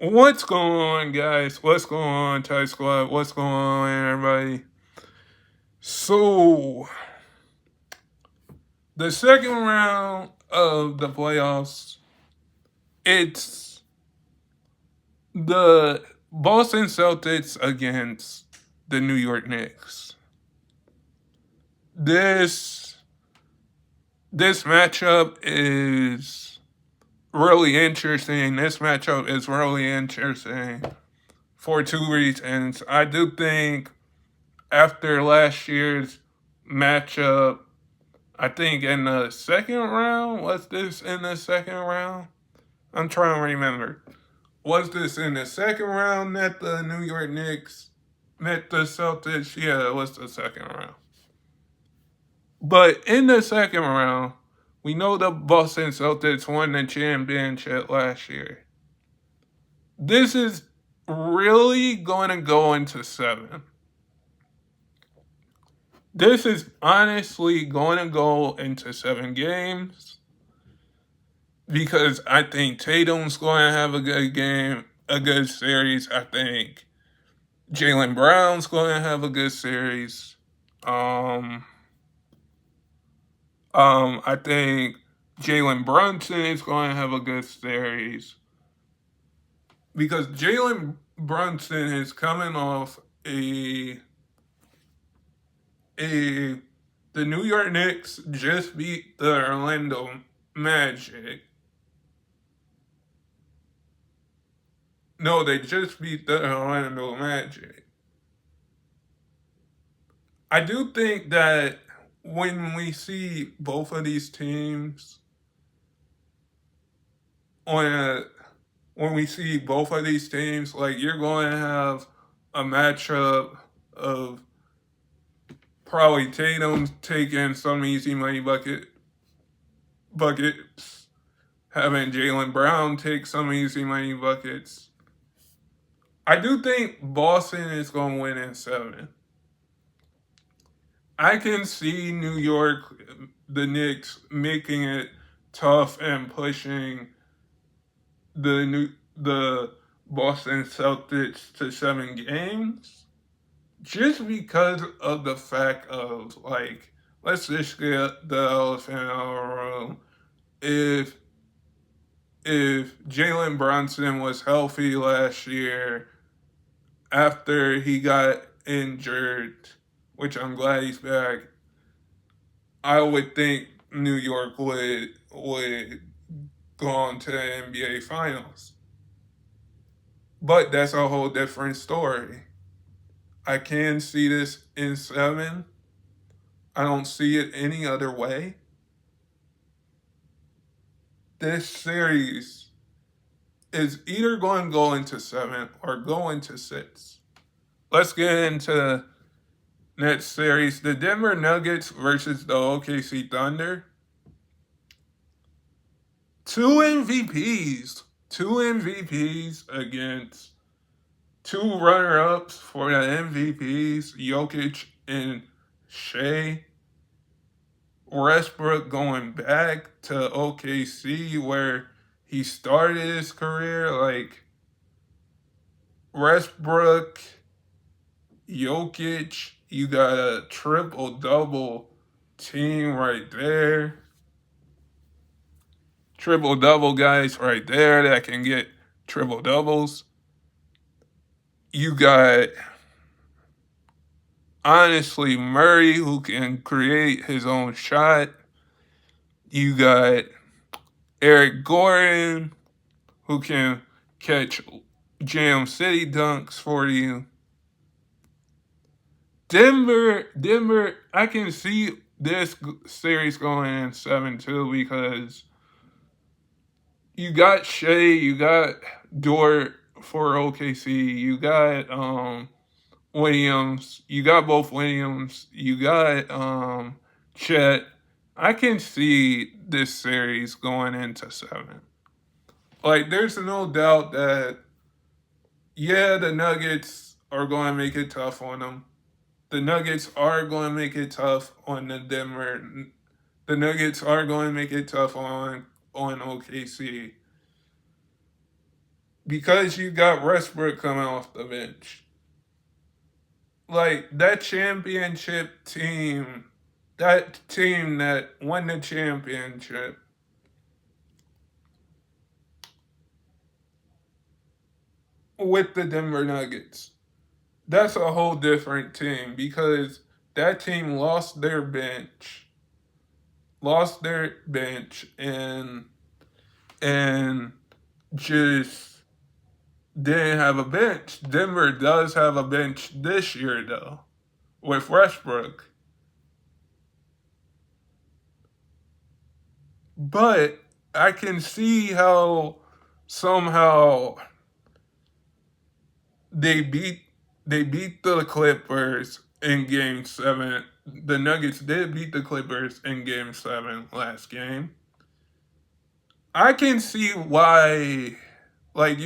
What's going on, guys? What's going on, Thai Squad? What's going on, everybody? So, the second round of the playoffs, it's the Boston Celtics against the New York Knicks. This this matchup is really interesting. This matchup is really interesting for two reasons. I do think after last year's matchup, I think in the second round, was this in the second round? I'm trying to remember. Was this in the second round that the New York Knicks met the Celtics? Yeah, it was the second round. But in the second round, we know the Boston Celtics won the championship last year. This is really going to go into seven. This is honestly going to go into 7 games because I think Tatum's going to have a good game, a good series. I think Jaylen Brown's going to have a good series. I think Jalen Brunson is going to have a good series because Jalen Brunson is coming off a the New York Knicks just beat the Orlando Magic. No, they just beat the Orlando Magic. I do think that when we see both of these teams on a when we see both of these teams, like you're going to have a matchup of probably Tatum taking some easy money buckets, having Jaylen Brown take some easy money buckets. I do think Boston is going to win in seven. I can see New York, the Knicks, making it tough and pushing the Boston Celtics to 7 games, just because of the fact of like, let's just get the elephant out of the room. If Jalen Brunson was healthy last year after he got injured, which I'm glad he's back, I would think New York would go on to the NBA Finals. But that's a whole different story. I can see this in seven. I don't see it any other way. This series is either going to go into seven or go into six. Let's get into next series. The Denver Nuggets versus the OKC Thunder. Two MVPs. Two MVPs against two runner-ups for the MVPs, Jokic and Shea. Westbrook going back to OKC where he started his career. Like Westbrook, Jokic, you got a triple-double team right there. Triple-double guys right there that can get triple-doubles. You got, honestly, Murray who can create his own shot. You got Eric Gordon who can catch Jam City dunks for you. Denver, I can see this series going in 7-2 because you got Shea, you got Dort for OKC, you got Williams, you got both Williams, you got Chet. I can see this series going into seven. Like, there's no doubt that, yeah, the Nuggets are going to make it tough on them. The Nuggets are going to make it tough on the Denver. The Nuggets are going to make it tough on OKC. because you got Westbrook coming off the bench. Like that championship team, that team that won the championship, with the Denver Nuggets, that's a whole different team because that team lost their bench, and just didn't have a bench. Denver does have a bench this year though, with Westbrook. But I can see how somehow they beat they beat the Clippers in game 7. The Nuggets did beat the Clippers in game 7 last game. I can see why, like,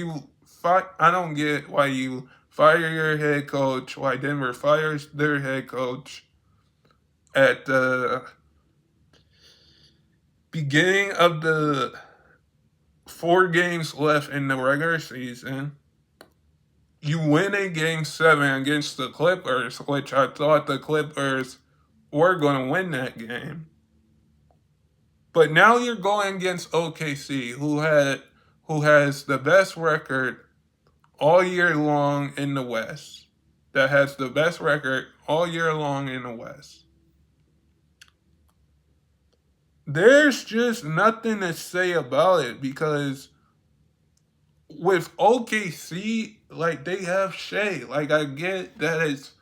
I don't get why you fire your head coach, why Denver fires their head coach at the beginning of the 4 games left in the regular season. You win a game 7 against the Clippers, which I thought the Clippers were going to win that game. But now you're going against OKC, who has the best record all year long in the West. That has the best record all year long in the West. There's just nothing to say about it because with OKC, like, they have Shea. Like, I get that it's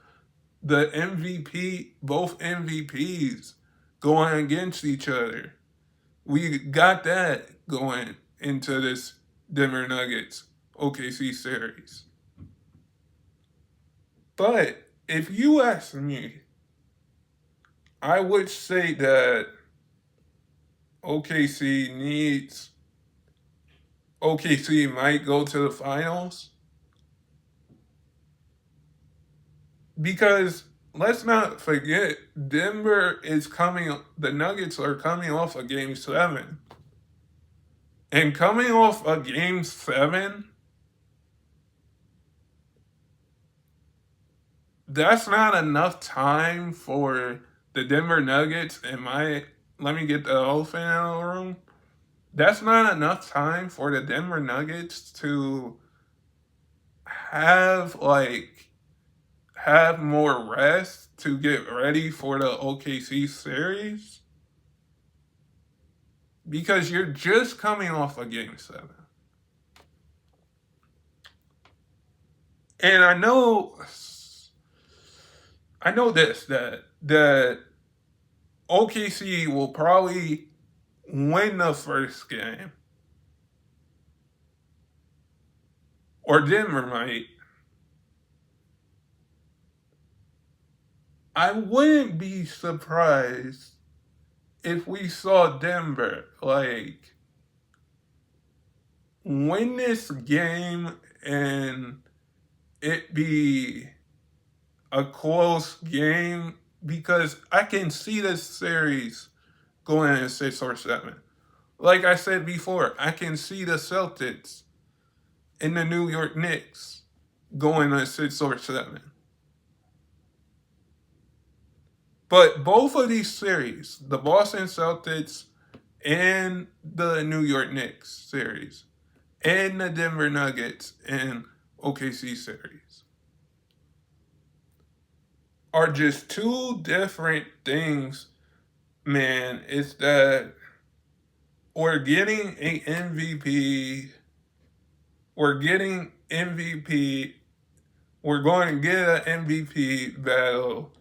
the MVP, both MVPs going against each other. We got that going into this Denver Nuggets OKC series. But if you ask me, I would say that OKC might go to the finals because let's not forget the Nuggets are coming off a game 7. And coming off a game 7, that's not enough time for the Denver Nuggets. Let me get the elephant out of the room. That's not enough time for the Denver Nuggets to have more rest to get ready for the OKC series because you're just coming off a game 7. And I know this that OKC will probably win the first game, or Denver might. I wouldn't be surprised if we saw Denver win this game and it be a close game because I can see this series going in 6 or 7. Like I said before, I can see the Celtics and the New York Knicks going in 6 or 7. But both of these series, the Boston Celtics and the New York Knicks series, and the Denver Nuggets and OKC series, are just 2 different things, man. It's that we're getting an MVP. We're getting MVP. We're going to get an MVP battle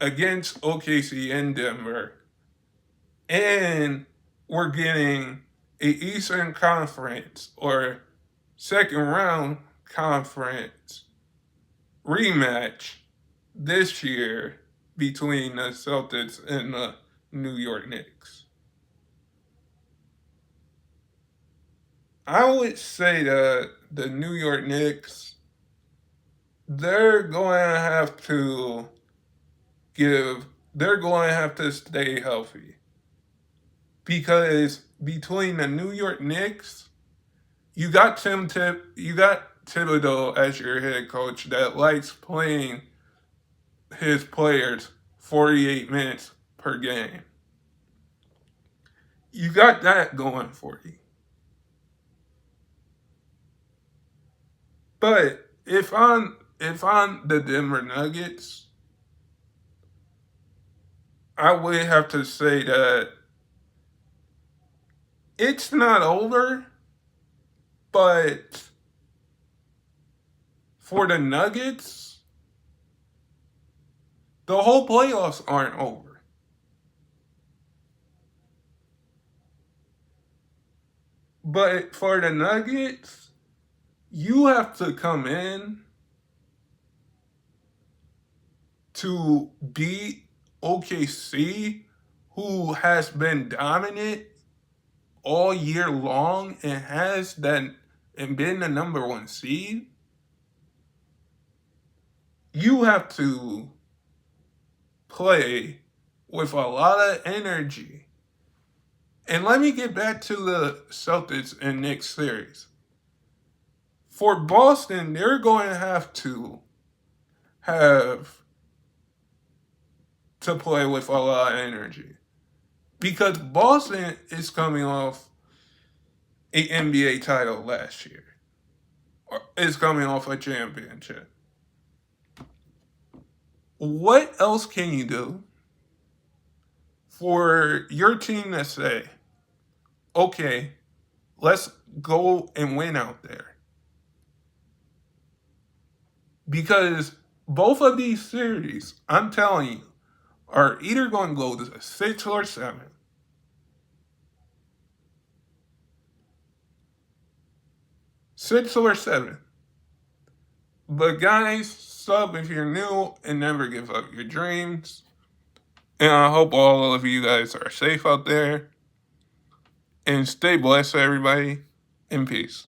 against OKC and Denver. And we're getting an Eastern Conference or second round conference rematch this year between the Celtics and the New York Knicks. I would say that the New York Knicks, they're going to have to stay healthy. Because between the New York Knicks, You got you got Thibodeau as your head coach that likes playing his players 48 minutes per game. You got that going for you. But if I'm the Denver Nuggets, I would have to say that it's not over, but for the Nuggets, the whole playoffs aren't over. But for the Nuggets, you have to come in to beat OKC, who has been dominant all year long and has that and been the number one seed. You have to play with a lot of energy. And let me get back to the Celtics and Knicks series. For Boston, they're going to have to play with a lot of energy because Boston is coming off an NBA title last year. Or is coming off a championship. What else can you do for your team to say, okay, let's go and win out there? Because both of these series, I'm telling you, are either going to go to 6 or 7. 6 or 7. But guys, sub if you're new and never give up your dreams. And I hope all of you guys are safe out there. And stay blessed, everybody. And peace.